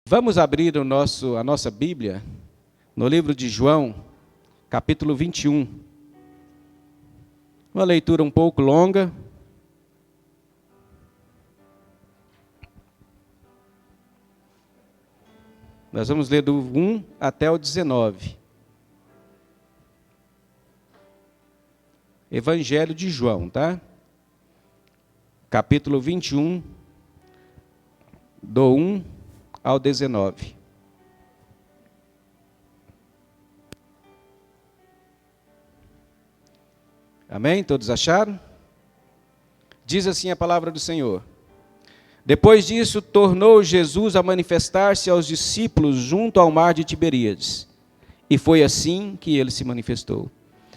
Vamos abrir a nossa Bíblia no livro de João, capítulo 21. Uma leitura um pouco longa. Nós vamos ler do 1 até o 19. Evangelho de João, tá? Capítulo 21, do 1 ao 19. Amém? Todos acharam? Diz assim a palavra do Senhor. Depois disso, tornou Jesus a manifestar-se aos discípulos junto ao mar de Tiberíades. E foi assim que ele se manifestou.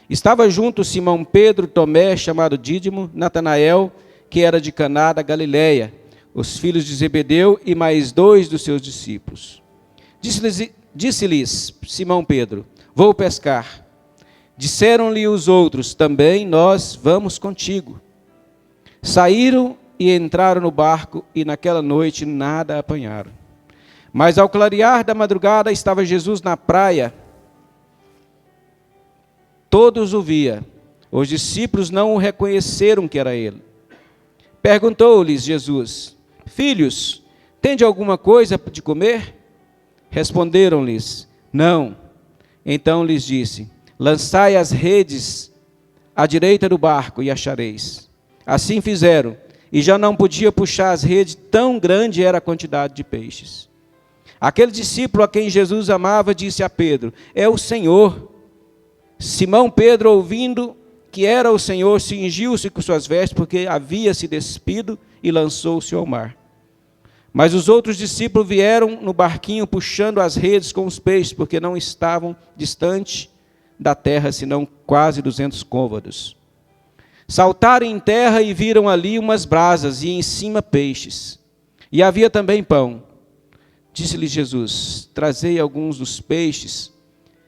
Estava junto Simão Pedro, Tomé, chamado Dídimo, Natanael, que era de Caná da Galileia, os filhos de Zebedeu e mais 2 dos seus discípulos. Disse-lhes Simão Pedro: vou pescar. Disseram-lhe os outros: também nós vamos contigo. Saíram e entraram no barco, e naquela noite nada apanharam. Mas ao clarear da madrugada estava Jesus na praia. Todos o viam. Os discípulos não o reconheceram que era ele. Perguntou-lhes Jesus: filhos, tende alguma coisa de comer? Responderam-lhes: não. Então lhes disse: lançai as redes à direita do barco e achareis. Assim fizeram, e já não podia puxar as redes, tão grande era a quantidade de peixes. Aquele discípulo a quem Jesus amava disse a Pedro: é o Senhor. Simão Pedro, ouvindo que era o Senhor, cingiu-se com suas vestes, porque havia se despido, e lançou-se ao mar. Mas os outros discípulos vieram no barquinho, puxando as redes com os peixes, porque não estavam distante da terra, senão quase 200 côvados. Saltaram em terra e viram ali umas brasas, e em cima peixes. E havia também pão. Disse-lhe Jesus: trazei alguns dos peixes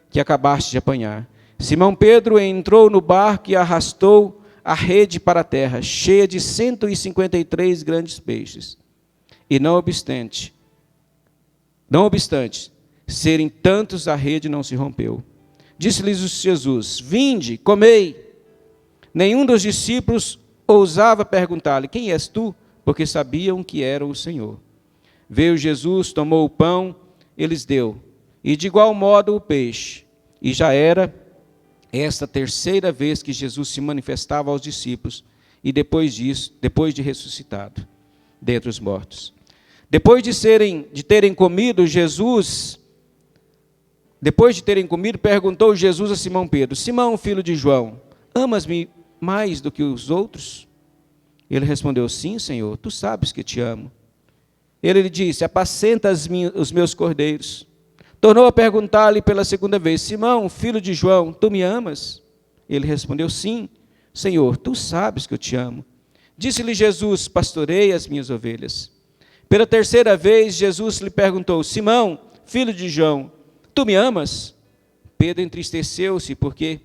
que acabaste de apanhar. Simão Pedro entrou no barco e arrastou a rede para a terra, cheia de 153 grandes peixes. E não obstante serem tantos, a rede não se rompeu. Disse-lhes Jesus: vinde, comei. Nenhum dos discípulos ousava perguntar-lhe: quem és tu? Porque sabiam que era o Senhor. Veio Jesus, tomou o pão, e lhes deu, e de igual modo o peixe. E já era esta terceira vez que Jesus se manifestava aos discípulos, e depois de ressuscitado dentre os mortos. Depois de terem comido, perguntou Jesus a Simão Pedro: Simão, filho de João, amas-me mais do que os outros? Ele respondeu: sim, Senhor, tu sabes que te amo. Ele lhe disse: apacenta os meus cordeiros. Tornou a perguntar-lhe pela segunda vez: Simão, filho de João, tu me amas? Ele respondeu: sim, Senhor, tu sabes que eu te amo. Disse-lhe Jesus: pastorei as minhas ovelhas. Pela terceira vez, Jesus lhe perguntou: Simão, filho de João, tu me amas? Pedro entristeceu-se, porque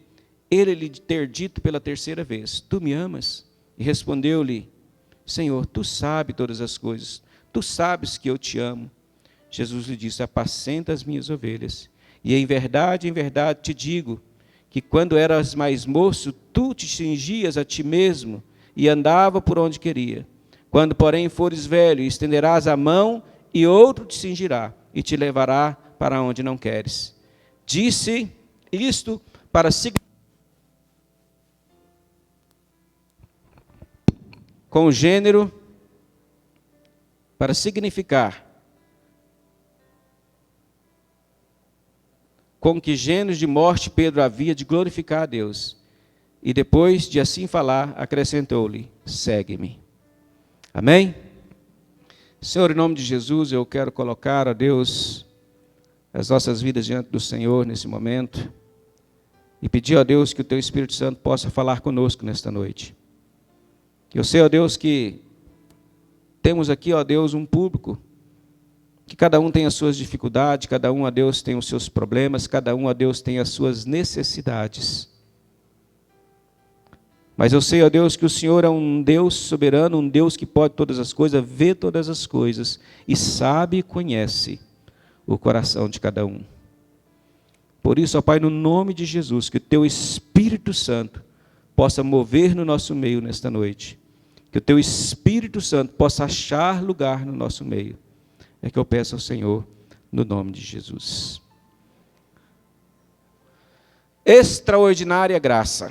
ele lhe ter dito pela terceira vez: tu me amas? E respondeu-lhe: Senhor, tu sabes todas as coisas, tu sabes que eu te amo. Jesus lhe disse: apacenta as minhas ovelhas. E em verdade te digo, que quando eras mais moço, tu te cingias a ti mesmo, e andava por onde queria. Quando, porém, fores velho, estenderás a mão, e outro te cingirá, e te levará para onde não queres. Disse isto para com o gênero, para significar com que gêneros de morte Pedro havia de glorificar a Deus. E depois de assim falar, acrescentou-lhe: segue-me. Amém? Senhor, em nome de Jesus, eu quero colocar, a Deus, as nossas vidas diante do Senhor nesse momento, e pedir a Deus que o Teu Espírito Santo possa falar conosco nesta noite. Eu sei, ó Deus, que temos aqui, ó Deus, um público, que cada um tem as suas dificuldades, cada um, ó Deus, tem os seus problemas, cada um, ó Deus, tem as suas necessidades. Mas eu sei, ó Deus, que o Senhor é um Deus soberano, um Deus que pode todas as coisas, vê todas as coisas, e sabe e conhece o coração de cada um. Por isso, ó Pai, no nome de Jesus, que o Teu Espírito Santo possa mover no nosso meio nesta noite. Que o Teu Espírito Santo possa achar lugar no nosso meio. É que eu peço ao Senhor, no nome de Jesus. Extraordinária graça.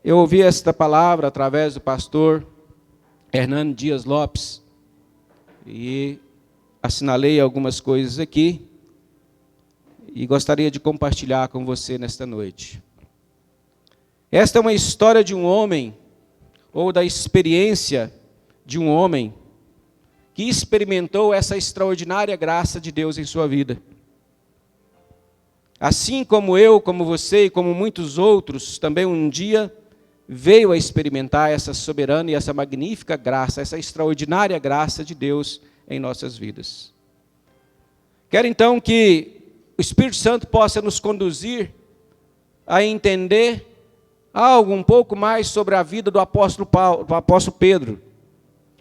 Eu ouvi esta palavra através do pastor Hernando Dias Lopes e assinalei algumas coisas aqui e gostaria de compartilhar com você nesta noite. Esta é uma história de um homem, ou da experiência de um homem, que experimentou essa extraordinária graça de Deus em sua vida. Assim como eu, como você e como muitos outros, também um dia veio a experimentar essa soberana e essa magnífica graça, essa extraordinária graça de Deus em nossas vidas. Quero então que o Espírito Santo possa nos conduzir a entender algo um pouco mais sobre a vida do apóstolo Paulo, do apóstolo Pedro.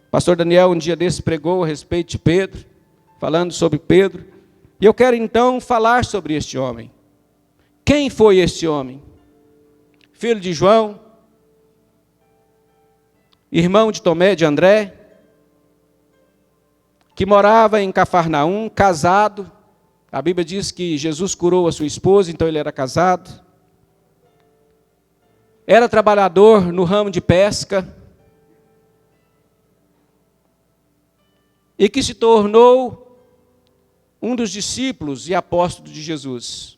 O pastor Daniel um dia desse pregou a respeito de Pedro, falando sobre Pedro, e eu quero então falar sobre este homem. Quem foi este homem? Filho de João, irmão de Tomé de André, que morava em Cafarnaum, casado. A Bíblia diz que Jesus curou a sua esposa, então ele era casado. Era trabalhador no ramo de pesca. E que se tornou um dos discípulos e apóstolos de Jesus.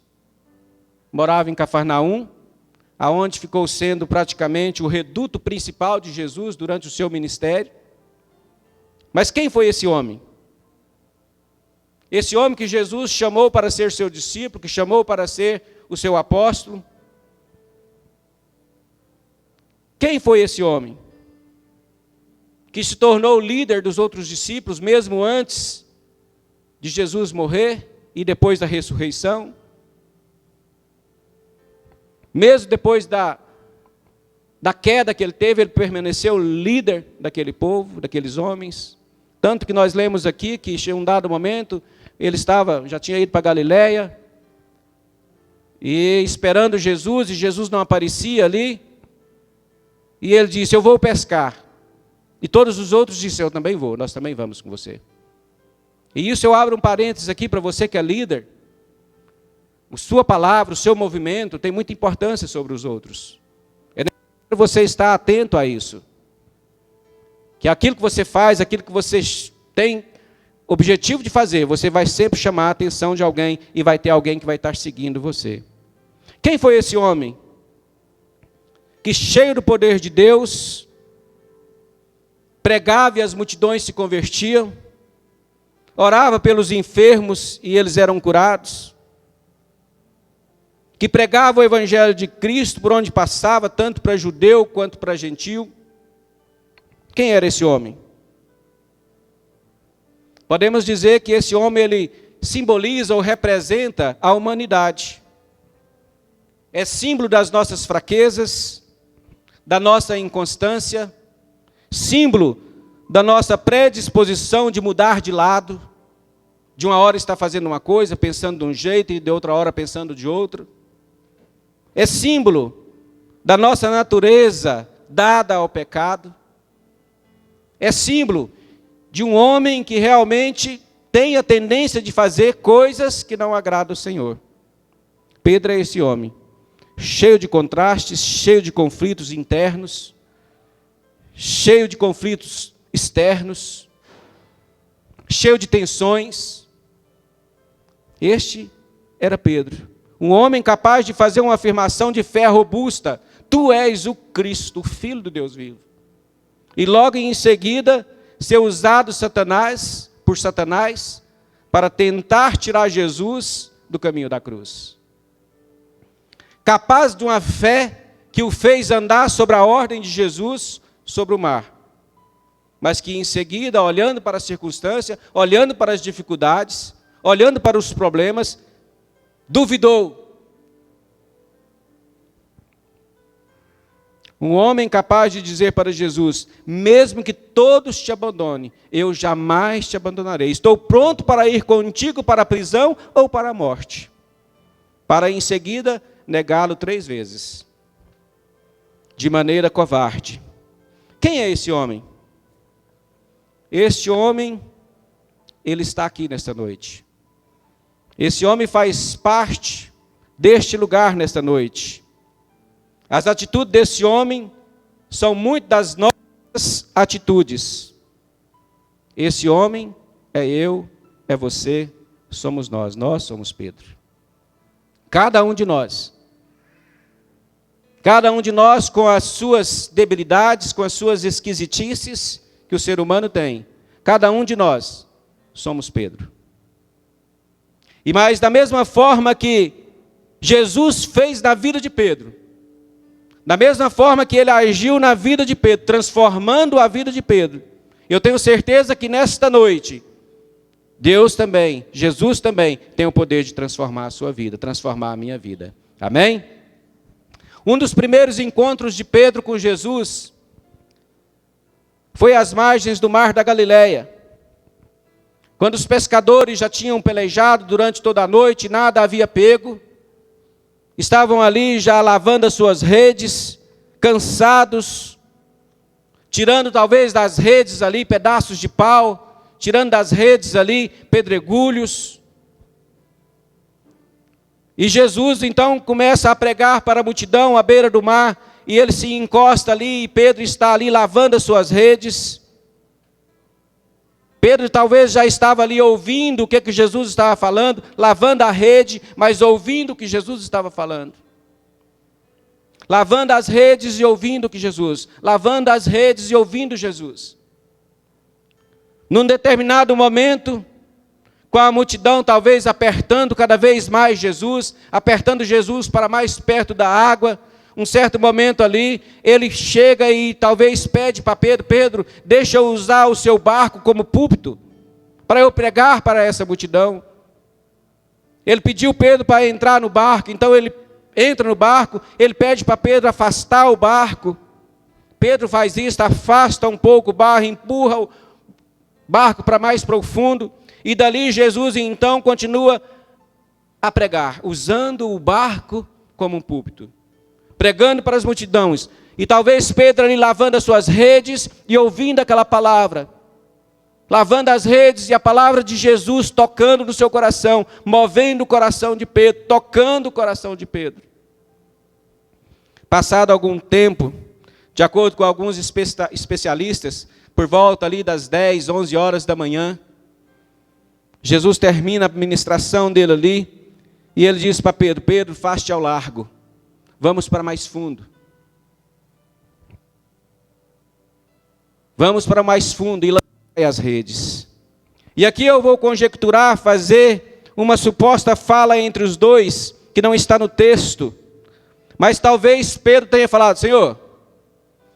Morava em Cafarnaum, aonde ficou sendo praticamente o reduto principal de Jesus durante o seu ministério. Mas quem foi esse homem? Esse homem que Jesus chamou para ser seu discípulo, que chamou para ser o seu apóstolo. Quem foi esse homem? Que se tornou líder dos outros discípulos, mesmo antes de Jesus morrer e depois da ressurreição. Mesmo depois da queda que ele teve, ele permaneceu líder daquele povo, daqueles homens. Tanto que nós lemos aqui que em um dado momento ele já tinha ido para Galiléia e esperando Jesus, e Jesus não aparecia ali. E ele disse: eu vou pescar. E todos os outros disseram: eu também vou, nós também vamos com você. E isso eu abro um parênteses aqui para você que é líder. A sua palavra, o seu movimento tem muita importância sobre os outros. É necessário você estar atento a isso. Que aquilo que você faz, aquilo que você tem objetivo de fazer, você vai sempre chamar a atenção de alguém e vai ter alguém que vai estar seguindo você. Quem foi esse homem? Que cheio do poder de Deus, pregava e as multidões se convertiam, orava pelos enfermos e eles eram curados, que pregava o evangelho de Cristo por onde passava, tanto para judeu quanto para gentil. Quem era esse homem? Podemos dizer que esse homem, ele simboliza ou representa a humanidade. É símbolo das nossas fraquezas, da nossa inconstância, símbolo da nossa predisposição de mudar de lado, de uma hora estar fazendo uma coisa, pensando de um jeito, e de outra hora pensando de outro. É símbolo da nossa natureza dada ao pecado. É símbolo de um homem que realmente tem a tendência de fazer coisas que não agradam ao Senhor. Pedro é esse homem, cheio de contrastes, cheio de conflitos internos, cheio de conflitos externos, cheio de tensões. Este era Pedro, um homem capaz de fazer uma afirmação de fé robusta: tu és o Cristo, o Filho do Deus vivo. E logo em seguida, ser usado por Satanás para tentar tirar Jesus do caminho da cruz. Capaz de uma fé que o fez andar sobre a ordem de Jesus sobre o mar. Mas que em seguida, olhando para a circunstância, olhando para as dificuldades, olhando para os problemas, duvidou. Um homem capaz de dizer para Jesus: mesmo que todos te abandonem, eu jamais te abandonarei. Estou pronto para ir contigo para a prisão ou para a morte. Para em seguida negá-lo 3 vezes. De maneira covarde. Quem é esse homem? Este homem, ele está aqui nesta noite. Esse homem faz parte deste lugar nesta noite. As atitudes desse homem são muito das nossas atitudes. Esse homem é eu, é você, somos nós somos Pedro. Cada um de nós. Cada um de nós com as suas debilidades, com as suas esquisitices que o ser humano tem. Cada um de nós somos Pedro. E mais da mesma forma que Jesus fez na vida de Pedro, da mesma forma que ele agiu na vida de Pedro, transformando a vida de Pedro, eu tenho certeza que nesta noite, Deus também, Jesus também, tem o poder de transformar a sua vida, transformar a minha vida. Amém? Um dos primeiros encontros de Pedro com Jesus foi às margens do mar da Galileia. Quando os pescadores já tinham pelejado durante toda a noite, nada havia pego, estavam ali já lavando as suas redes, cansados, tirando talvez das redes ali pedaços de pau, tirando das redes ali pedregulhos. E Jesus então começa a pregar para a multidão à beira do mar, e ele se encosta ali, e Pedro está ali lavando as suas redes. Pedro talvez já estava ali ouvindo o que Jesus estava falando, lavando a rede, mas ouvindo o que Jesus estava falando. Lavando as redes e ouvindo o que Jesus. Lavando as redes e ouvindo Jesus. Num determinado momento, com a multidão talvez apertando cada vez mais Jesus, apertando Jesus para mais perto da água, um certo momento ali, ele chega e talvez pede para Pedro: Pedro, deixa eu usar o seu barco como púlpito, para eu pregar para essa multidão. Ele pediu Pedro para entrar no barco, então ele entra no barco, ele pede para Pedro afastar o barco. Pedro faz isso, afasta um pouco o barco, empurra o barco para mais profundo, e dali Jesus então continua a pregar, usando o barco como um púlpito, pregando para as multidões. E talvez Pedro ali lavando as suas redes e ouvindo aquela palavra, lavando as redes e a palavra de Jesus tocando no seu coração, movendo o coração de Pedro, tocando o coração de Pedro. Passado algum tempo, de acordo com alguns especialistas, por volta ali das 10, 11 horas da manhã, Jesus termina a ministração dele ali, e ele diz para Pedro: Pedro, faste ao largo, vamos para mais fundo. Vamos para mais fundo e lançai as redes. E aqui eu vou conjecturar, fazer uma suposta fala entre os dois, que não está no texto. Mas talvez Pedro tenha falado: Senhor,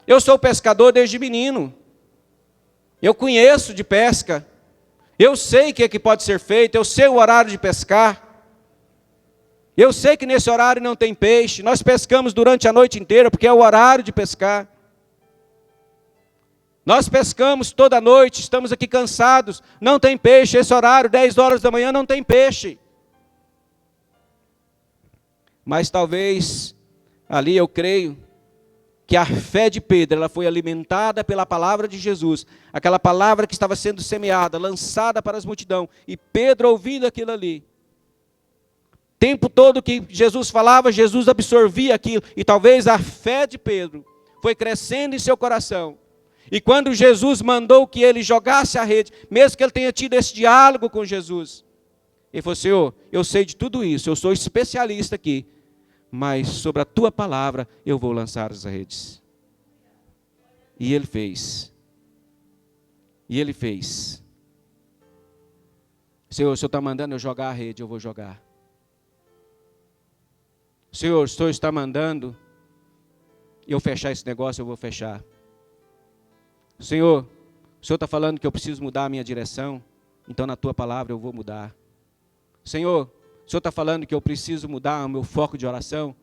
eu sou pescador desde menino. Eu conheço de pesca. Eu sei o que é que pode ser feito. Eu sei o horário de pescar. Eu sei que nesse horário não tem peixe. Nós pescamos durante a noite inteira, porque é o horário de pescar. Nós pescamos toda noite, estamos aqui cansados, não tem peixe. Esse horário, 10 horas da manhã, não tem peixe. Mas talvez, ali eu creio, que a fé de Pedro, ela foi alimentada pela palavra de Jesus, aquela palavra que estava sendo semeada, lançada para as multidões, e Pedro ouvindo aquilo ali. Tempo todo que Jesus falava, Jesus absorvia aquilo, e talvez a fé de Pedro foi crescendo em seu coração. E quando Jesus mandou que ele jogasse a rede, mesmo que ele tenha tido esse diálogo com Jesus, ele falou: Senhor, eu sei de tudo isso, eu sou especialista aqui, mas sobre a tua palavra eu vou lançar as redes. E ele fez. E ele fez. Senhor, o Senhor está mandando eu jogar a rede, eu vou jogar. Senhor, o Senhor está mandando eu fechar esse negócio, eu vou fechar. Senhor, o Senhor está falando que eu preciso mudar a minha direção, então na tua palavra eu vou mudar. Senhor, o Senhor está falando que eu preciso mudar o meu foco de oração,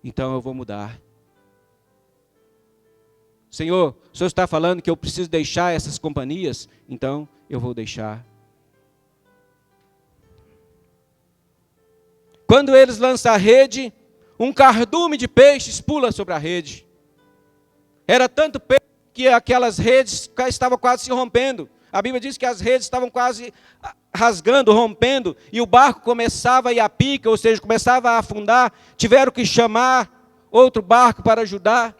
então eu vou mudar. Senhor, o Senhor está falando que eu preciso deixar essas companhias? Então eu vou deixar. Quando eles lançam a rede, um cardume de peixes pula sobre a rede. Era tanto peixe que aquelas redes estavam quase se rompendo. A Bíblia diz que as redes estavam quase rasgando, rompendo, e o barco começava a ir a pique, ou seja, começava a afundar. Tiveram que chamar outro barco para ajudar.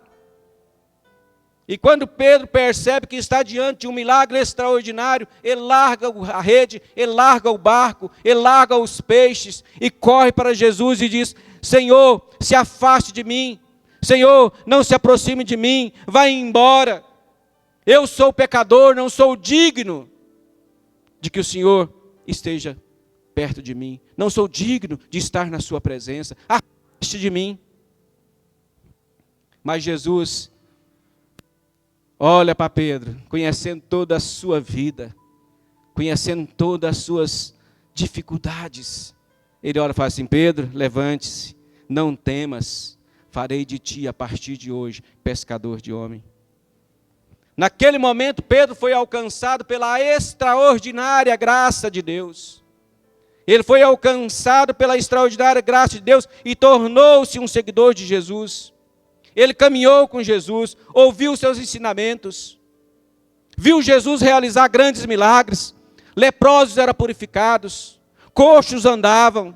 E quando Pedro percebe que está diante de um milagre extraordinário, ele larga a rede, ele larga o barco, ele larga os peixes e corre para Jesus e diz: Senhor, se afaste de mim. Senhor, não se aproxime de mim, vai embora. Eu sou pecador, não sou digno de que o Senhor esteja perto de mim. Não sou digno de estar na sua presença. Afaste de mim. Mas Jesus olha para Pedro, conhecendo toda a sua vida, conhecendo todas as suas dificuldades. Ele olha e fala assim: Pedro, levante-se, não temas, farei de ti a partir de hoje pescador de homem. Naquele momento, Pedro foi alcançado pela extraordinária graça de Deus. Ele foi alcançado pela extraordinária graça de Deus e tornou-se um seguidor de Jesus. Ele caminhou com Jesus, ouviu seus ensinamentos, viu Jesus realizar grandes milagres, leprosos eram purificados, coxos andavam,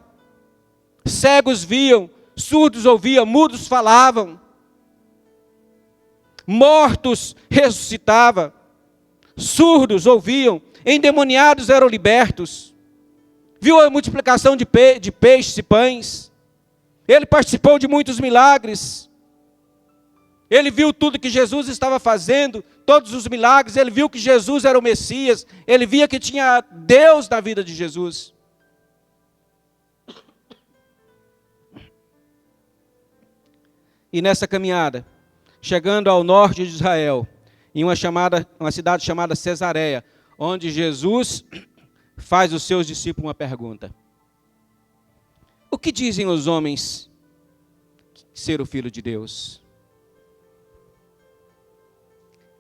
cegos viam, surdos ouviam, mudos falavam, mortos ressuscitavam, surdos ouviam, endemoniados eram libertos, viu a multiplicação de peixes e pães, ele participou de muitos milagres, ele viu tudo que Jesus estava fazendo, todos os milagres, ele viu que Jesus era o Messias, ele via que tinha Deus na vida de Jesus. E nessa caminhada, chegando ao norte de Israel, em uma cidade chamada Cesareia, onde Jesus faz aos seus discípulos uma pergunta: o que dizem os homens ser o Filho de Deus?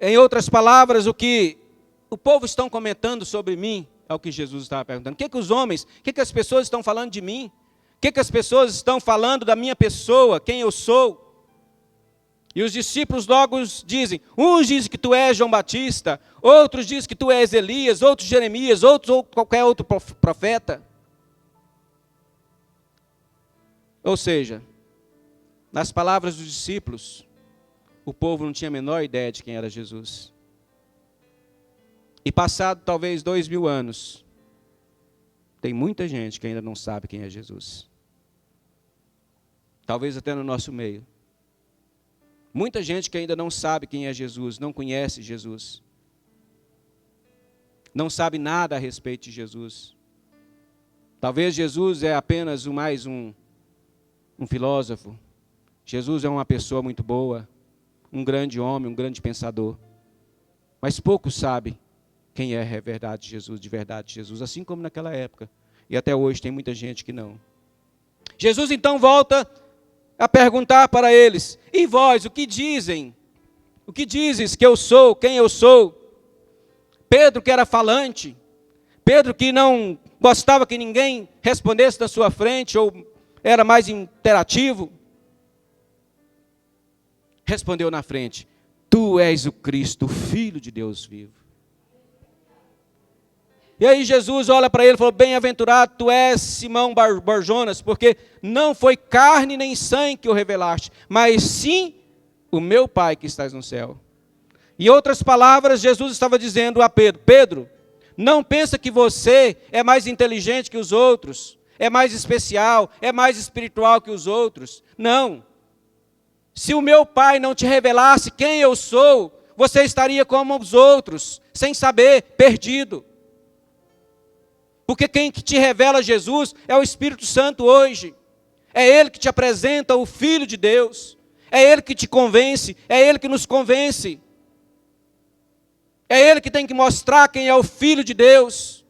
Em outras palavras, o que o povo estão comentando sobre mim, é o que Jesus estava perguntando. O que os homens, o que as pessoas estão falando de mim? O que as pessoas estão falando da minha pessoa, quem eu sou? E os discípulos logo dizem, uns dizem que tu és João Batista, outros dizem que tu és Elias, outros Jeremias, outros ou qualquer outro profeta. Ou seja, nas palavras dos discípulos, o povo não tinha a menor ideia de quem era Jesus. E passado talvez 2000 anos, tem muita gente que ainda não sabe quem é Jesus. Talvez até no nosso meio. Muita gente que ainda não sabe quem é Jesus, não conhece Jesus. Não sabe nada a respeito de Jesus. Talvez Jesus é apenas mais um filósofo. Jesus é uma pessoa muito boa, um grande homem, um grande pensador. Mas poucos sabem quem é de verdade Jesus, assim como naquela época. E até hoje tem muita gente que não. Jesus então volta a perguntar para eles: e vós, o que dizem? O que dizes que eu sou, quem eu sou? Pedro, que era falante, Pedro, que não gostava que ninguém respondesse na sua frente, ou era mais interativo, respondeu na frente: tu és o Cristo, o Filho de Deus vivo. E aí Jesus olha para ele e falou: bem-aventurado tu és, Simão Barjonas, porque não foi carne nem sangue que o revelaste, mas sim o meu Pai que estás no céu. Em outras palavras, Jesus estava dizendo a Pedro: Pedro, não pensa que você é mais inteligente que os outros, é mais especial, é mais espiritual que os outros. Não. Se o meu Pai não te revelasse quem eu sou, você estaria como os outros, sem saber, perdido. Porque quem que te revela Jesus é o Espírito Santo hoje. É Ele que te apresenta o Filho de Deus. É Ele que te convence, é Ele que nos convence. É Ele que tem que mostrar quem é o Filho de Deus.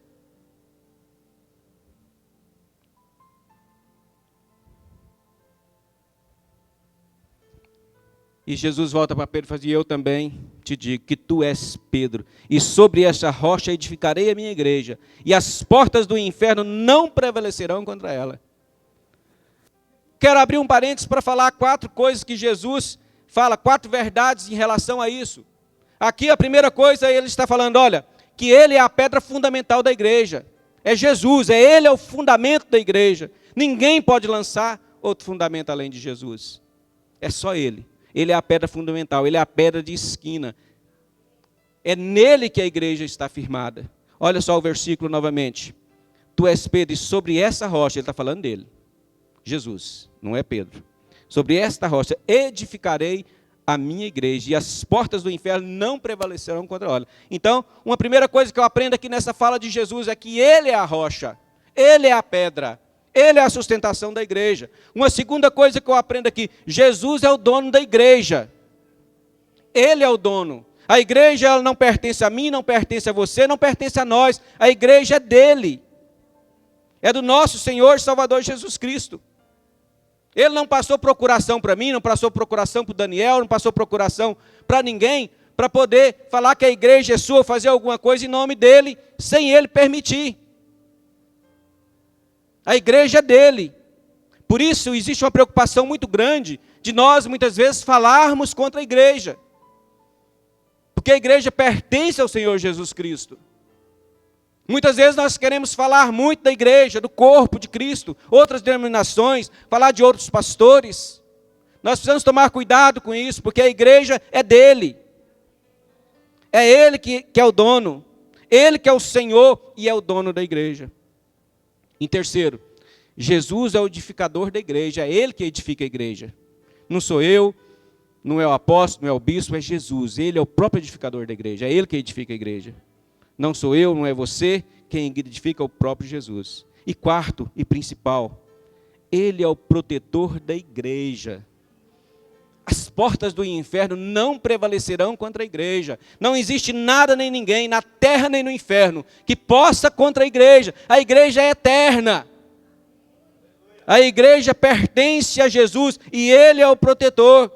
E Jesus volta para Pedro e fala assim, eu também te digo que tu és Pedro, e sobre esta rocha edificarei a minha igreja, e as portas do inferno não prevalecerão contra ela. Quero abrir um parênteses para falar 4 coisas que Jesus fala, 4 verdades em relação a isso. Aqui a primeira coisa, ele está falando, olha, que ele é a pedra fundamental da igreja. É Jesus, ele é o fundamento da igreja. Ninguém pode lançar outro fundamento além de Jesus. É só ele. Ele é a pedra fundamental, ele é a pedra de esquina. É nele que a igreja está firmada. Olha só o versículo novamente. Tu és Pedro, e sobre essa rocha, ele está falando dele. Jesus, não é Pedro. Sobre esta rocha edificarei a minha igreja, e as portas do inferno não prevalecerão contra ela. Então, uma primeira coisa que eu aprendo aqui nessa fala de Jesus é que ele é a rocha, ele é a pedra, ele é a sustentação da igreja. Uma segunda coisa que eu aprendo aqui, Jesus é o dono da igreja. Ele é o dono. A igreja ela não pertence a mim, não pertence a você, não pertence a nós. A igreja é dele. É do nosso Senhor e Salvador Jesus Cristo. Ele não passou procuração para mim, não passou procuração para o Daniel, não passou procuração para ninguém, para poder falar que a igreja é sua, fazer alguma coisa em nome dele, sem ele permitir. A igreja é dele. Por isso existe uma preocupação muito grande de nós, muitas vezes, falarmos contra a igreja. Porque a igreja pertence ao Senhor Jesus Cristo. Muitas vezes nós queremos falar muito da igreja, do corpo de Cristo, outras denominações, falar de outros pastores. Nós precisamos tomar cuidado com isso, porque a igreja é dele. É ele que é o dono. Ele que é o Senhor e é o dono da igreja. Em terceiro, Jesus é o edificador da igreja, é ele que edifica a igreja. Não sou eu, não é o apóstolo, não é o bispo, é Jesus. Ele é o próprio edificador da igreja, é ele que edifica a igreja. Não sou eu, não é você, quem edifica é o próprio Jesus. E quarto e principal, ele é o protetor da igreja. As portas do inferno não prevalecerão contra a igreja. Não existe nada nem ninguém, na terra nem no inferno, que possa contra a igreja. A igreja é eterna. A igreja pertence a Jesus e ele é o protetor.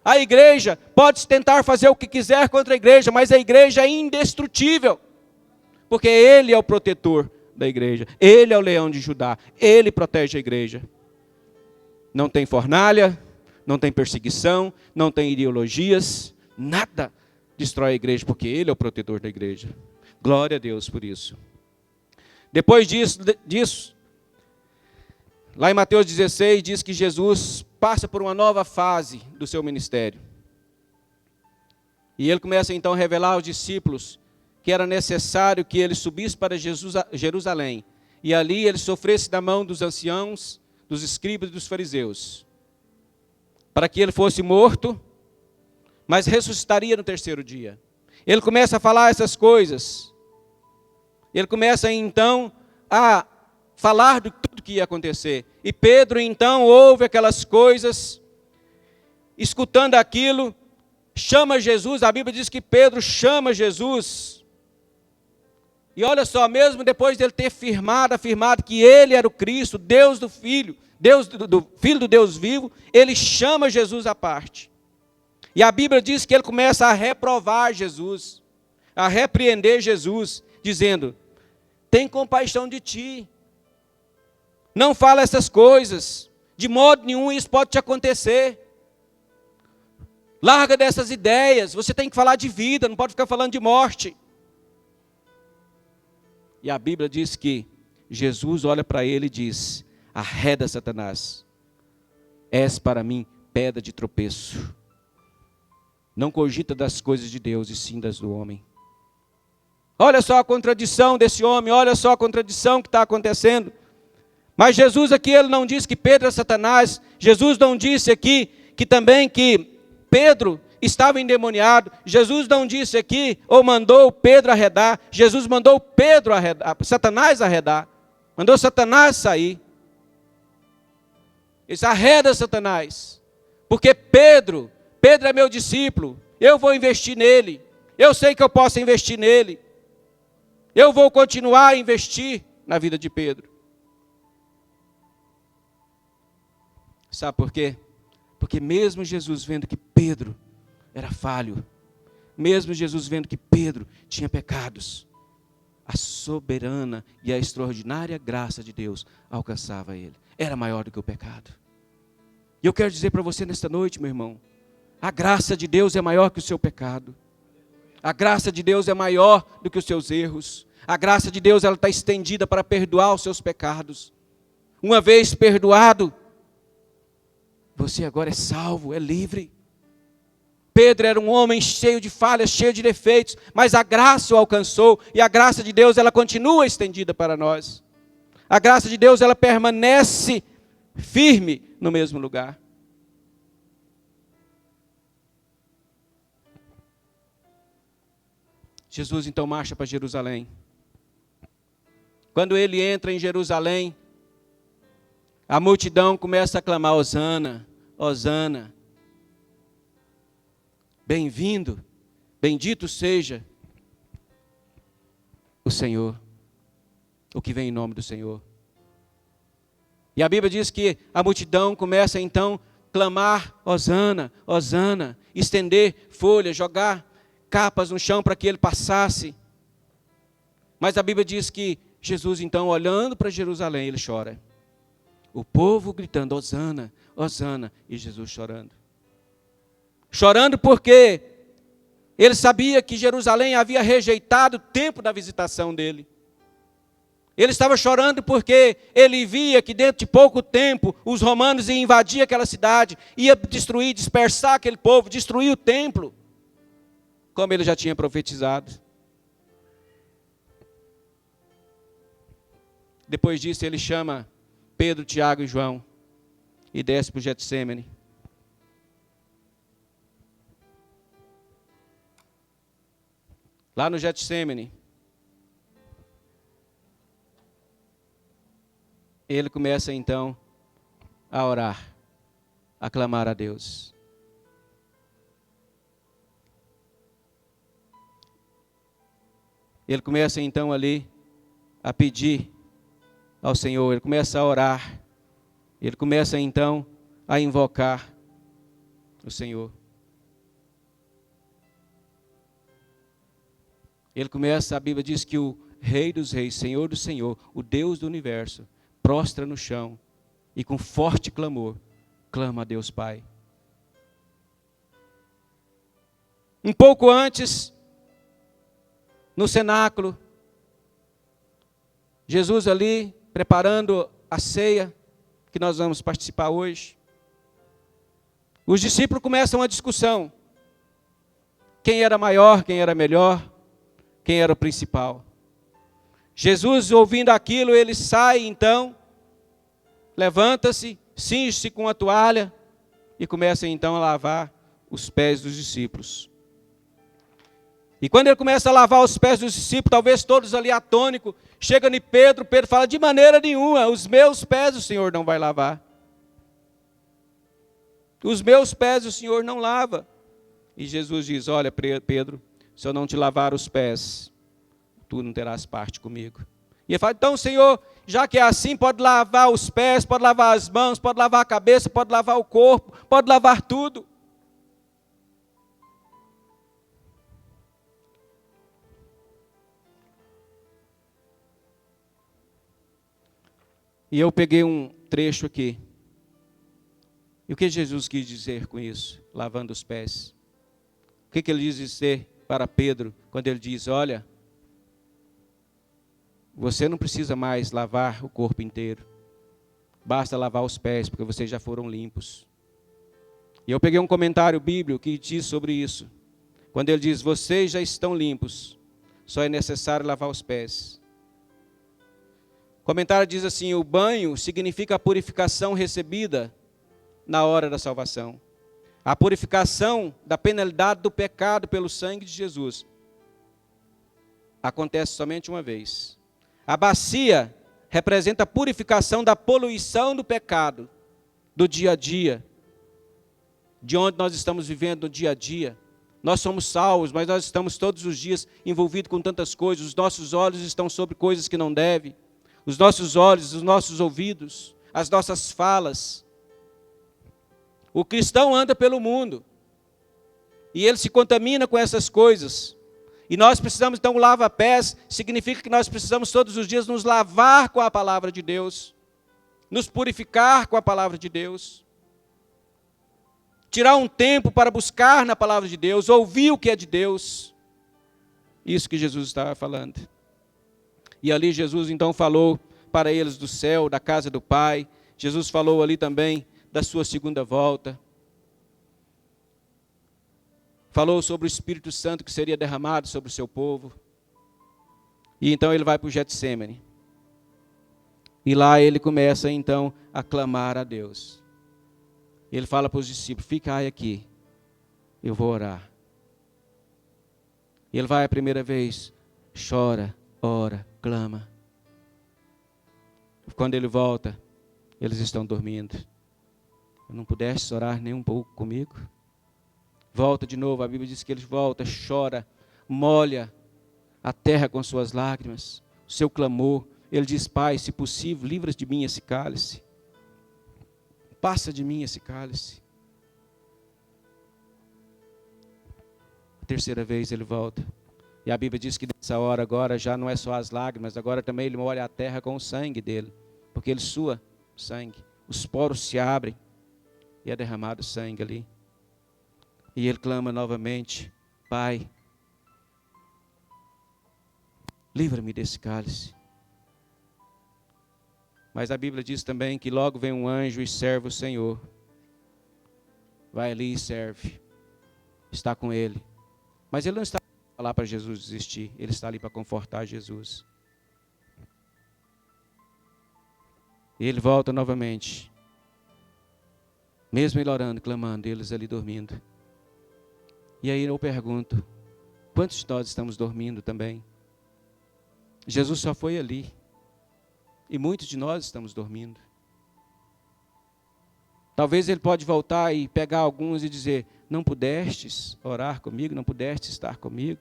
A igreja pode tentar fazer o que quiser contra a igreja, mas a igreja é indestrutível, porque ele é o protetor da igreja, ele é o leão de Judá, ele protege a igreja. Não tem fornalha, não tem perseguição, não tem ideologias, nada destrói a igreja, porque ele é o protetor da igreja. Glória a Deus por isso. Depois disso, lá em Mateus 16, diz que Jesus passa por uma nova fase do seu ministério. E ele começa então a revelar aos discípulos que era necessário que ele subisse para Jerusalém. E ali ele sofresse da mão dos anciãos, dos escribas e dos fariseus. Para que ele fosse morto, mas ressuscitaria no terceiro dia. Ele começa a falar essas coisas. Ele começa então a falar de tudo que ia acontecer. E Pedro então ouve aquelas coisas, escutando aquilo, chama Jesus. A Bíblia diz que Pedro chama Jesus. E olha só, mesmo depois de ele ter afirmado que ele era o Cristo, Deus do Filho, Deus do Filho do Deus vivo, ele chama Jesus à parte. E a Bíblia diz que ele começa a reprovar Jesus, a repreender Jesus, dizendo: tem compaixão de ti. Não fala essas coisas, de modo nenhum isso pode te acontecer. Larga dessas ideias, você tem que falar de vida, não pode ficar falando de morte. E a Bíblia diz que Jesus olha para ele e diz: arreda, Satanás, és para mim pedra de tropeço. Não cogita das coisas de Deus e sim das do homem. Olha só a contradição desse homem, olha só a contradição que está acontecendo. Mas Jesus aqui, ele não disse que Pedro é Satanás. Jesus não disse aqui que também que Pedro estava endemoniado. Jesus não disse aqui, ou mandou Pedro arredar. Jesus mandou Pedro arredar, Satanás arredar. Mandou Satanás sair. Ele disse: arreda, Satanás. Porque Pedro é meu discípulo. Eu vou investir nele. Eu sei que eu posso investir nele. Eu vou continuar a investir na vida de Pedro. Sabe por quê? Porque mesmo Jesus vendo que Pedro era falho, mesmo Jesus vendo que Pedro tinha pecados, a soberana e a extraordinária graça de Deus alcançava ele. Era maior do que o pecado. E eu quero dizer para você nesta noite, meu irmão, a graça de Deus é maior que o seu pecado. A graça de Deus é maior do que os seus erros. A graça de Deus, ela está estendida para perdoar os seus pecados. Uma vez perdoado, você agora é salvo, é livre. Pedro era um homem cheio de falhas, cheio de defeitos, mas a graça o alcançou, e a graça de Deus, ela continua estendida para nós. A graça de Deus, ela permanece firme no mesmo lugar. Jesus então marcha para Jerusalém. Quando ele entra em Jerusalém, a multidão começa a clamar: Hosana, Hosana. Bem-vindo, bendito seja o Senhor, o que vem em nome do Senhor. E a Bíblia diz que a multidão começa então a clamar: Hosana, Hosana, estender folhas, jogar capas no chão para que ele passasse. Mas a Bíblia diz que Jesus então, olhando para Jerusalém, ele chora. O povo gritando: Hosana, Hosana, e Jesus chorando. Chorando porque ele sabia que Jerusalém havia rejeitado o tempo da visitação dele. Ele estava chorando porque ele via que dentro de pouco tempo os romanos iam invadir aquela cidade, ia destruir, dispersar aquele povo, destruir o templo, como ele já tinha profetizado. Depois disso ele chama Pedro, Tiago e João e desce para o Getsêmani. Lá no Getsêmani, ele começa então a orar, a clamar a Deus. Ele começa então ali a pedir ao Senhor, ele começa a orar, ele começa então a invocar o Senhor. Ele começa, a Bíblia diz que o Rei dos Reis, Senhor do Senhor, o Deus do universo, prostra no chão e com forte clamor, clama a Deus Pai. Um pouco antes, no cenáculo, Jesus ali, preparando a ceia, que nós vamos participar hoje, os discípulos começam a discussão. Quem era maior, quem era melhor, quem era o principal. Jesus, ouvindo aquilo, ele sai então, levanta-se, cinge-se com a toalha e começa então a lavar os pés dos discípulos. E quando ele começa a lavar os pés dos discípulos, talvez todos ali atônicos, chega em Pedro, Pedro fala: de maneira nenhuma, os meus pés o Senhor não vai lavar. Os meus pés o Senhor não lava. E Jesus diz: olha, Pedro, se eu não te lavar os pés, tu não terás parte comigo. E ele fala: então, Senhor, já que é assim, pode lavar os pés, pode lavar as mãos, pode lavar a cabeça, pode lavar o corpo, pode lavar tudo. E eu peguei um trecho aqui. E o que Jesus quis dizer com isso, lavando os pés? O que ele quis dizer para Pedro, quando ele diz: olha, você não precisa mais lavar o corpo inteiro, basta lavar os pés, porque vocês já foram limpos. E eu peguei um comentário bíblico que diz sobre isso, quando ele diz: vocês já estão limpos, só é necessário lavar os pés. O comentário diz assim: o banho significa a purificação recebida na hora da salvação. A purificação da penalidade do pecado pelo sangue de Jesus acontece somente uma vez. A bacia representa a purificação da poluição do pecado, do dia a dia, de onde nós estamos vivendo no dia a dia. Nós somos salvos, mas nós estamos todos os dias envolvidos com tantas coisas. Os nossos olhos estão sobre coisas que não devem. Os nossos olhos, os nossos ouvidos, as nossas falas. O cristão anda pelo mundo, E ele se contamina com essas coisas. E nós precisamos, então, o lava-pés significa que nós precisamos todos os dias nos lavar com a palavra de Deus, nos purificar com a palavra de Deus, tirar um tempo para buscar na palavra de Deus, ouvir o que é de Deus. Isso que Jesus estava falando. E ali Jesus então falou para eles do céu, da casa do Pai. Jesus falou ali também da sua segunda volta. Falou sobre o Espírito Santo que seria derramado sobre o seu povo. E então ele vai para o Getsêmani. E lá ele começa então a clamar a Deus. Ele fala para os discípulos: ficai aqui, eu vou orar. E ele vai a primeira vez, chora, ora, clama. Quando ele volta, eles estão dormindo. Não pudeste orar nem um pouco comigo? Volta de novo, a Bíblia diz que ele volta, chora, molha a terra com suas lágrimas, o seu clamor. Ele diz: Pai, se possível, livra de mim esse cálice. Passa de mim esse cálice. A terceira vez ele volta. E a Bíblia diz que nessa hora agora já não é só as lágrimas, agora também ele molha a terra com o sangue dele. Porque ele sua sangue. Os poros se abrem e é derramado sangue ali. E ele clama novamente: Pai, livra-me desse cálice. Mas a Bíblia diz também que logo vem um anjo e serve o Senhor. Vai ali e serve. Está com ele. Mas ele não está para falar para Jesus desistir. Ele está ali para confortar Jesus. E ele volta novamente. Mesmo ele orando, clamando, eles ali dormindo. E aí eu pergunto: quantos de nós estamos dormindo também? Jesus só foi ali. E muitos de nós estamos dormindo. Talvez ele pode voltar e pegar alguns e dizer: não pudestes orar comigo, não pudestes estar comigo.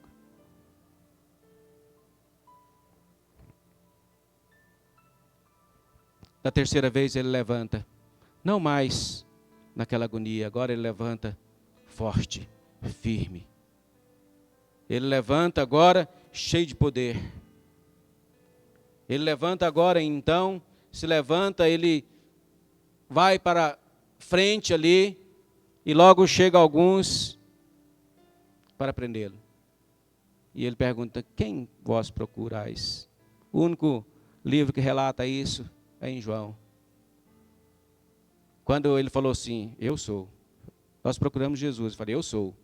Da terceira vez ele levanta, não mais naquela agonia, agora ele levanta forte, firme. Ele levanta agora cheio de poder. Ele levanta agora, então, se levanta, ele vai para frente ali, e logo chega alguns para prendê-lo. E ele pergunta: quem vós procurais? O único livro que relata isso é em João. Quando ele falou assim: eu sou. Nós procuramos Jesus. Eu falei: eu sou.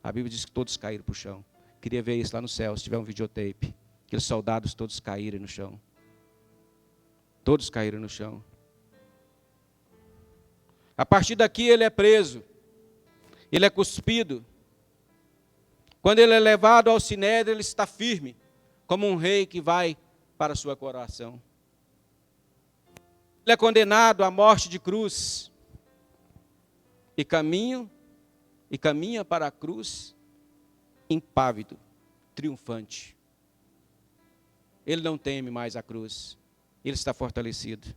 A Bíblia diz que todos caíram para o chão. Queria ver isso lá no céu, se tiver um videotape. Aqueles soldados todos caíram no chão. Todos caíram no chão. A partir daqui ele é preso. Ele é cuspido. Quando ele é levado ao sinédrio, ele está firme, como um rei que vai para a sua coroação. Ele é condenado à morte de cruz. E caminha para a cruz impávido, triunfante. Ele não teme mais a cruz. Ele está fortalecido.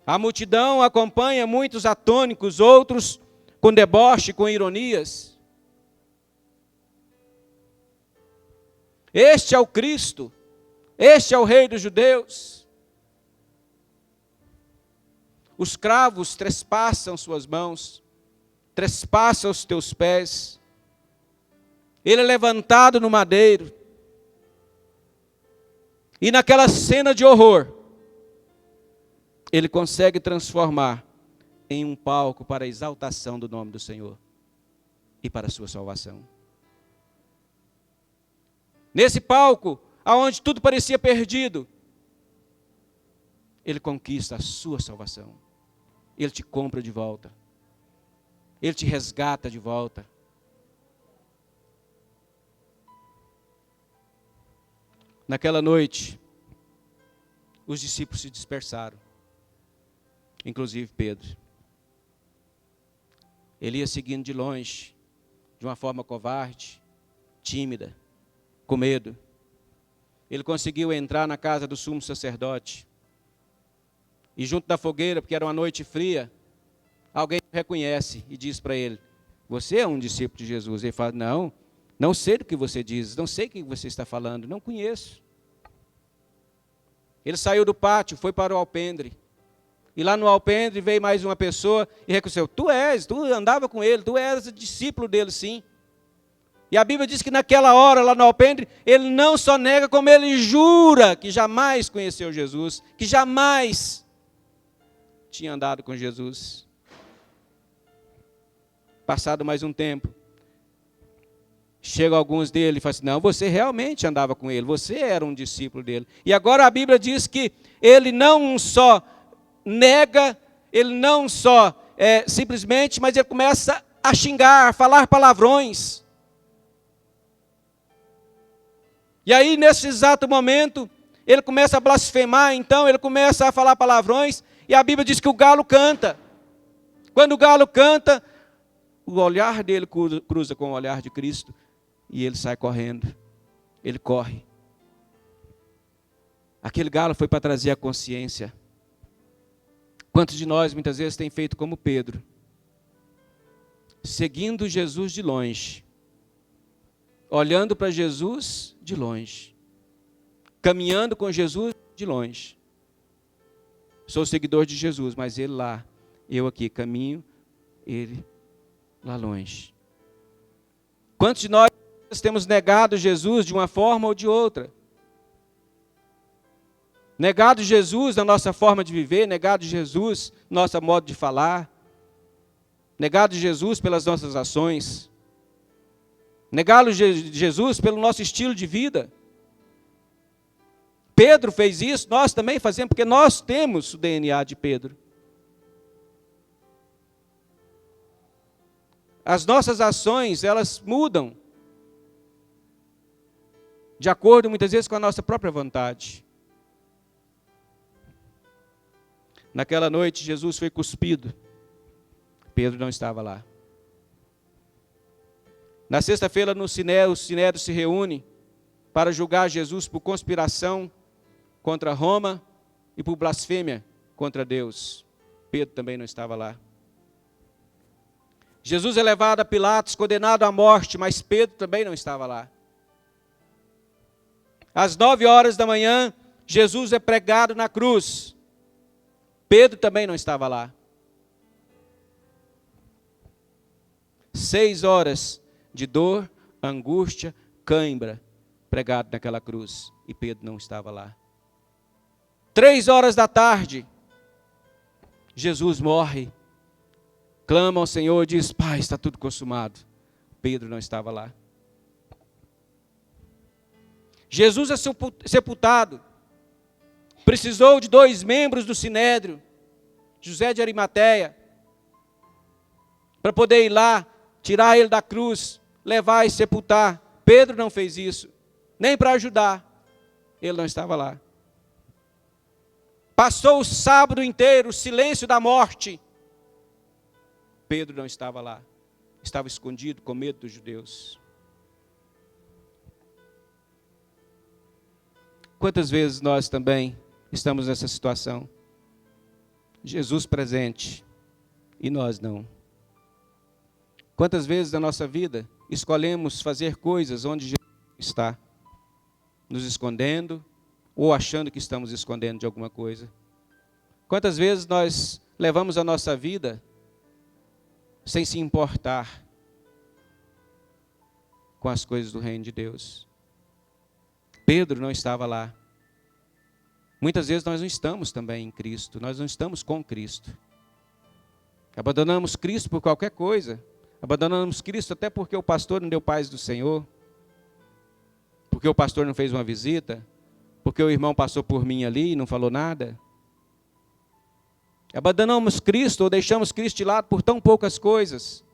A multidão acompanha, muitos atônicos, outros com deboche, com ironias. Este é o Cristo. Este é o Rei dos Judeus. Os cravos trespassam suas mãos, trespassam os teus pés. Ele é levantado no madeiro. E naquela cena de horror, ele consegue transformar em um palco para a exaltação do nome do Senhor e para a sua salvação. Nesse palco, aonde tudo parecia perdido, ele conquista a sua salvação. Ele te compra de volta. Ele te resgata de volta. Naquela noite, os discípulos se dispersaram, inclusive Pedro. Ele ia seguindo de longe, de uma forma covarde, tímida, com medo. Ele conseguiu entrar na casa do sumo sacerdote. E junto da fogueira, porque era uma noite fria, alguém o reconhece e diz para ele: você é um discípulo de Jesus. Ele fala, não sei do que você diz, não sei o que você está falando, não conheço. Ele saiu do pátio, foi para o alpendre. E lá no alpendre veio mais uma pessoa e reconheceu, tu andava com ele, tu és discípulo dele sim. E a Bíblia diz que naquela hora, lá no alpendre, ele não só nega, como ele jura que jamais conheceu Jesus, que jamais tinha andado com Jesus. Passado mais um tempo, chegam alguns dele e falam assim, não, você realmente andava com ele, você era um discípulo dele. E agora a Bíblia diz que ele não só nega, ele não só simplesmente, mas ele começa a xingar, a falar palavrões. E aí, nesse exato momento, ele começa a blasfemar, então ele começa a falar palavrões, e a Bíblia diz que o galo canta. Quando o galo canta, o olhar dele cruza com o olhar de Cristo, e ele sai correndo, ele corre. Aquele galo foi para trazer a consciência. Quantos de nós, muitas vezes, tem feito como Pedro, seguindo Jesus de longe, olhando para Jesus de longe, caminhando com Jesus de longe. Sou seguidor de Jesus, mas ele lá, eu aqui, caminho, ele lá longe. Quantos de nós temos negado Jesus de uma forma ou de outra? Negado Jesus na nossa forma de viver, negado Jesus no nosso modo de falar, negado Jesus pelas nossas ações, negado Jesus pelo nosso estilo de vida. Pedro fez isso, nós também fazemos, porque nós temos o DNA de Pedro. As nossas ações, elas mudam de acordo, muitas vezes, com a nossa própria vontade. Naquela noite, Jesus foi cuspido. Pedro não estava lá. Na sexta-feira, no Sinédrio, o Sinédrio se reúne para julgar Jesus por conspiração contra Roma e por blasfêmia contra Deus. Pedro também não estava lá. Jesus é levado a Pilatos, condenado à morte, mas Pedro também não estava lá. Às 9 horas da manhã, Jesus é pregado na cruz. Pedro também não estava lá. 6 horas de dor, angústia, cãibra, pregado naquela cruz. E Pedro não estava lá. 3 horas da tarde, Jesus morre. Clama ao Senhor e diz, Pai, está tudo consumado. Pedro não estava lá. Jesus é sepultado. Precisou de 2 membros do Sinédrio, José de Arimateia, para poder ir lá, tirar ele da cruz, levar e sepultar. Pedro não fez isso, nem para ajudar. Ele não estava lá. Passou o sábado inteiro, o silêncio da morte. Pedro não estava lá. Estava escondido, com medo dos judeus. Quantas vezes nós também estamos nessa situação? Jesus presente e nós não. Quantas vezes na nossa vida escolhemos fazer coisas onde Jesus está, nos escondendo ou achando que estamos escondendo de alguma coisa? Quantas vezes nós levamos a nossa vida sem se importar com as coisas do reino de Deus? Pedro não estava lá. Muitas vezes nós não estamos também em Cristo, nós não estamos com Cristo. Abandonamos Cristo por qualquer coisa. Abandonamos Cristo até porque o pastor não deu paz do Senhor, porque o pastor não fez uma visita, porque o irmão passou por mim ali e não falou nada. Abandonamos Cristo ou deixamos Cristo de lado por tão poucas coisas.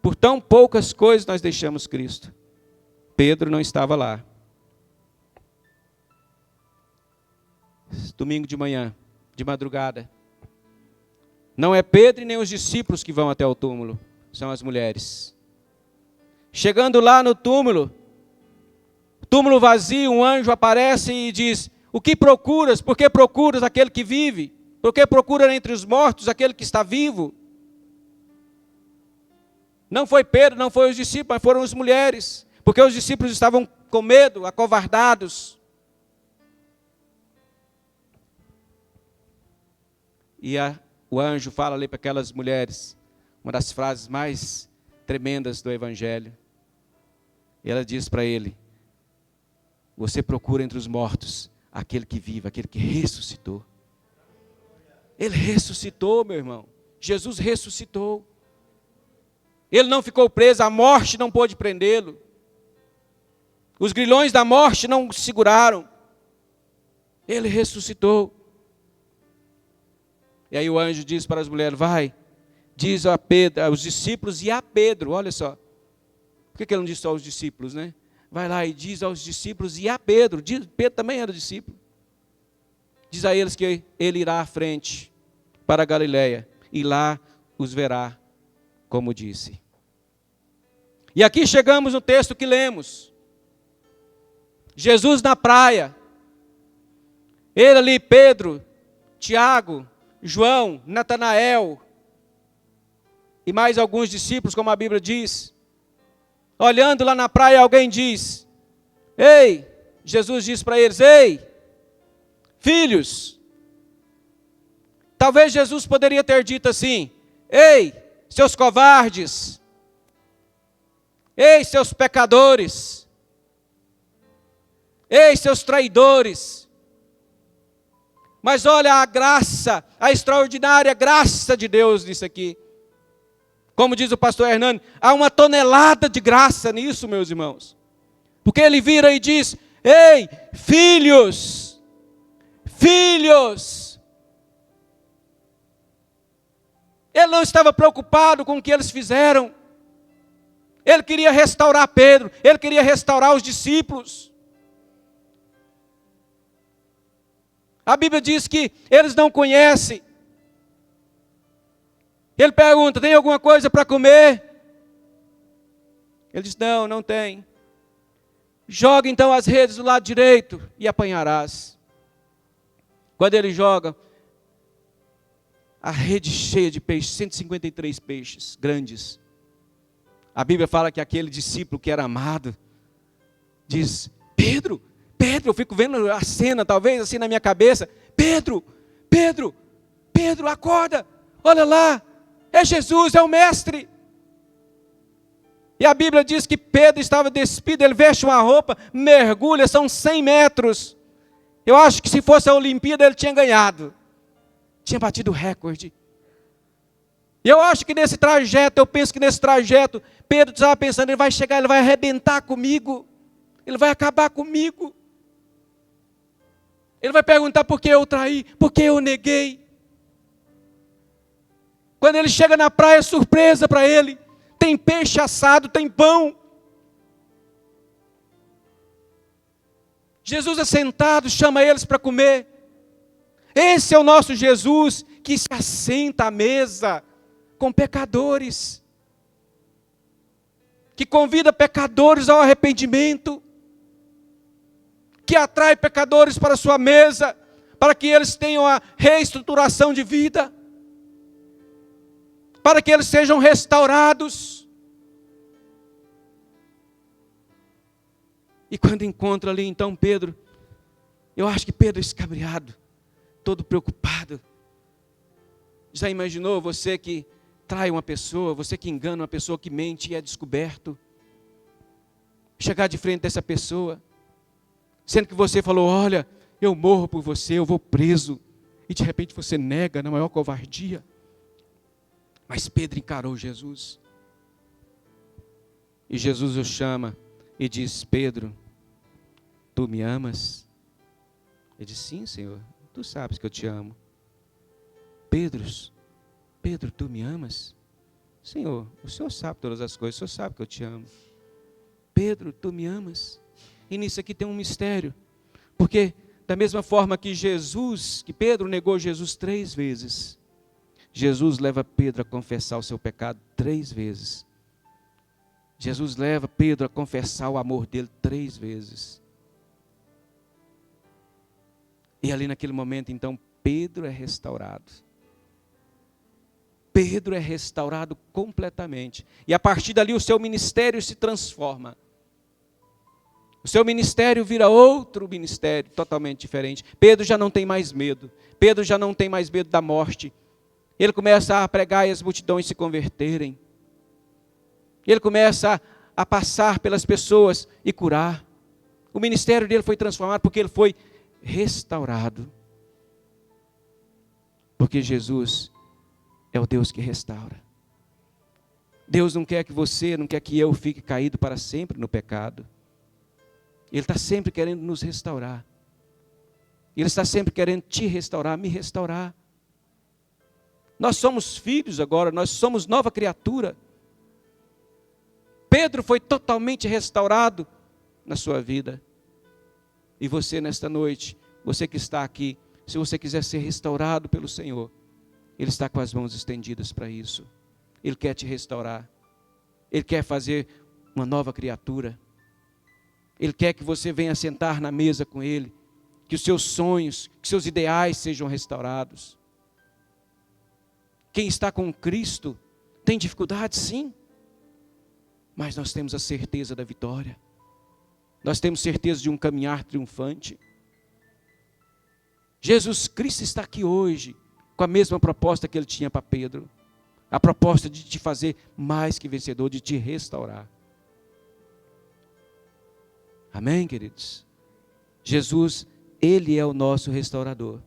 Por tão poucas coisas nós deixamos Cristo. Pedro não estava lá. Domingo de manhã, de madrugada. Não é Pedro e nem os discípulos que vão até o túmulo, são as mulheres. Chegando lá no túmulo vazio, um anjo aparece e diz, o que procuras? Por que procuras aquele que vive? Por que procuras entre os mortos aquele que está vivo? Não foi Pedro, não foi os discípulos, mas foram as mulheres. Porque os discípulos estavam com medo, acovardados. E o anjo fala ali para aquelas mulheres, uma das frases mais tremendas do Evangelho. E ela diz para ele: você procura entre os mortos aquele que vive, aquele que ressuscitou. Ele ressuscitou, meu irmão. Jesus ressuscitou. Ele não ficou preso, a morte não pôde prendê-lo. Os grilhões da morte não o seguraram. Ele ressuscitou. E aí o anjo diz para as mulheres: vai, diz a Pedro, aos discípulos e a Pedro, olha só. Por que ele não disse só aos discípulos, né? Vai lá e diz aos discípulos e a Pedro. Pedro também era discípulo. Diz a eles que ele irá à frente para a Galileia e lá os verá, como disse. E aqui chegamos no texto que lemos. Jesus na praia. Ele ali, Pedro, Tiago, João, Natanael e mais alguns discípulos, como a Bíblia diz. Olhando lá na praia, alguém diz: ei, Jesus diz para eles: ei, filhos. Talvez Jesus poderia ter dito assim: ei, seus covardes. Ei, seus pecadores. Ei, seus traidores. Mas olha a graça, a extraordinária graça de Deus nisso aqui. Como diz o pastor Hernando, há uma tonelada de graça nisso, meus irmãos. Porque ele vira e diz: ei, filhos, filhos. Ele não estava preocupado com o que eles fizeram. Ele queria restaurar Pedro, ele queria restaurar os discípulos. A Bíblia diz que eles não conhecem. Ele pergunta: tem alguma coisa para comer? Ele diz: não, não tem. Joga então as redes do lado direito e apanharás. Quando ele joga, a rede cheia de peixes, 153 peixes grandes. A Bíblia fala que aquele discípulo que era amado, diz: Pedro, Pedro, eu fico vendo a cena talvez assim na minha cabeça. Pedro, Pedro, Pedro, acorda, olha lá, é Jesus, é o Mestre. E a Bíblia diz que Pedro estava despido, ele veste uma roupa, mergulha, são 100 metros. Eu acho que se fosse a Olimpíada ele tinha ganhado. Tinha batido o recorde. E eu acho que nesse trajeto, eu penso que nesse trajeto, Pedro estava pensando: ele vai chegar, ele vai arrebentar comigo. Ele vai acabar comigo. Ele vai perguntar por que eu traí, por que eu neguei. Quando ele chega na praia, surpresa para ele. Tem peixe assado, tem pão. Jesus é sentado, chama eles para comer. Esse é o nosso Jesus que se assenta à mesa com pecadores. Que convida pecadores ao arrependimento. Que atrai pecadores para a sua mesa, para que eles tenham a reestruturação de vida. Para que eles sejam restaurados. E quando encontra ali então Pedro, eu acho que Pedro escabriado, todo preocupado. Já imaginou você que trai uma pessoa, você que engana uma pessoa, que mente e é descoberto? Chegar de frente dessa pessoa, sendo que você falou: olha, eu morro por você, eu vou preso. E de repente você nega na maior covardia. Mas Pedro encarou Jesus. E Jesus o chama e diz: Pedro, tu me amas? Ele diz: sim, Senhor, tu sabes que eu te amo. Pedro, tu me amas? Senhor, o Senhor sabe todas as coisas, o Senhor sabe que eu te amo. Pedro, tu me amas? E nisso aqui tem um mistério. Porque da mesma forma que Pedro negou Jesus 3 vezes, Jesus leva Pedro a confessar o seu pecado 3 vezes. Jesus leva Pedro a confessar o amor dele 3 vezes. E ali naquele momento, então, Pedro é restaurado. Pedro é restaurado completamente. E a partir dali o seu ministério se transforma. O seu ministério vira outro ministério totalmente diferente. Pedro já não tem mais medo. Pedro já não tem mais medo da morte. Ele começa a pregar e as multidões se converterem. Ele começa a passar pelas pessoas e curar. O ministério dele foi transformado porque ele foi restaurado. Porque Jesus é o Deus que restaura. Deus não quer que você, não quer que eu fique caído para sempre no pecado. Ele está sempre querendo nos restaurar. Ele está sempre querendo te restaurar, me restaurar. Nós somos filhos agora, nós somos nova criatura. Pedro foi totalmente restaurado na sua vida. E você nesta noite, você que está aqui, se você quiser ser restaurado pelo Senhor, Ele está com as mãos estendidas para isso. Ele quer te restaurar. Ele quer fazer uma nova criatura. Ele quer que você venha sentar na mesa com Ele, que os seus sonhos, que seus ideais sejam restaurados. Quem está com Cristo tem dificuldade, sim, mas nós temos a certeza da vitória. Nós temos certeza de um caminhar triunfante. Jesus Cristo está aqui hoje, com a mesma proposta que Ele tinha para Pedro. A proposta de te fazer mais que vencedor, de te restaurar. Amém, queridos? Jesus, Ele é o nosso restaurador.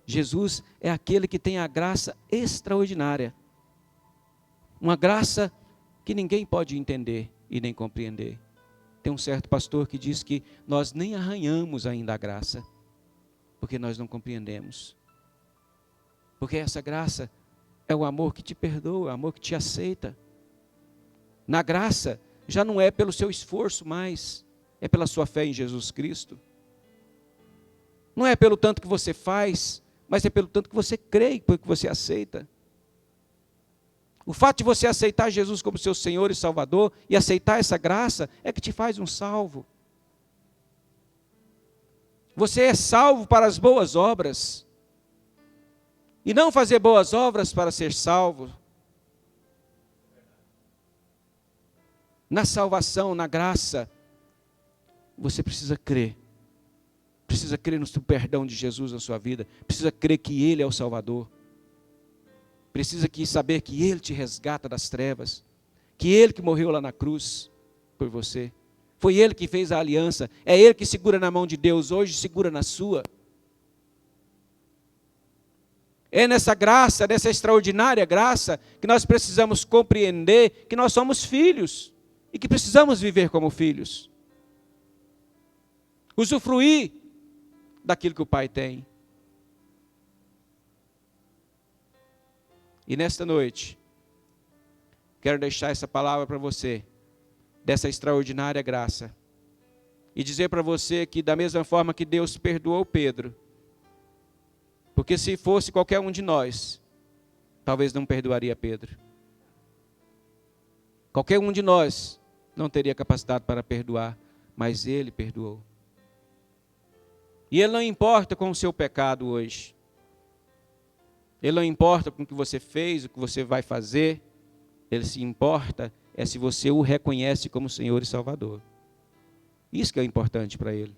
Jesus é aquele que tem a graça extraordinária. Uma graça que ninguém pode entender e nem compreender. Tem um certo pastor que diz que nós nem arranhamos ainda a graça, porque nós não compreendemos. Porque essa graça é o amor que te perdoa, o amor que te aceita. Na graça, já não é pelo seu esforço mais, é pela sua fé em Jesus Cristo. Não é pelo tanto que você faz, mas é pelo tanto que você crê e pelo que você aceita. O fato de você aceitar Jesus como seu Senhor e Salvador e aceitar essa graça é que te faz um salvo. Você é salvo para as boas obras. E não fazer boas obras para ser salvo. Na salvação, na graça, você precisa crer. Precisa crer no perdão de Jesus na sua vida. Precisa crer que Ele é o Salvador. Precisa saber que Ele te resgata das trevas. Que Ele que morreu lá na cruz por você. Foi Ele que fez a aliança. É Ele que segura na mão de Deus. Hoje segura na sua. É nessa graça, nessa extraordinária graça, que nós precisamos compreender que nós somos filhos. E que precisamos viver como filhos. Usufruir daquilo que o Pai tem. E nesta noite, quero deixar essa palavra para você, dessa extraordinária graça, e dizer para você que da mesma forma que Deus perdoou Pedro, porque se fosse qualquer um de nós, talvez não perdoaria Pedro. Qualquer um de nós não teria capacidade para perdoar, mas Ele perdoou. E Ele não importa com o seu pecado hoje. Ele não importa com o que você fez, o que você vai fazer. Ele se importa é se você o reconhece como Senhor e Salvador. Isso que é importante para Ele.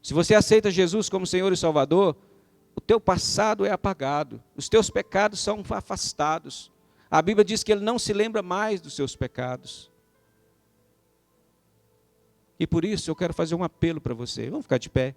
Se você aceita Jesus como Senhor e Salvador, o teu passado é apagado. Os teus pecados são afastados. A Bíblia diz que Ele não se lembra mais dos seus pecados. E por isso eu quero fazer um apelo para você. Vamos ficar de pé.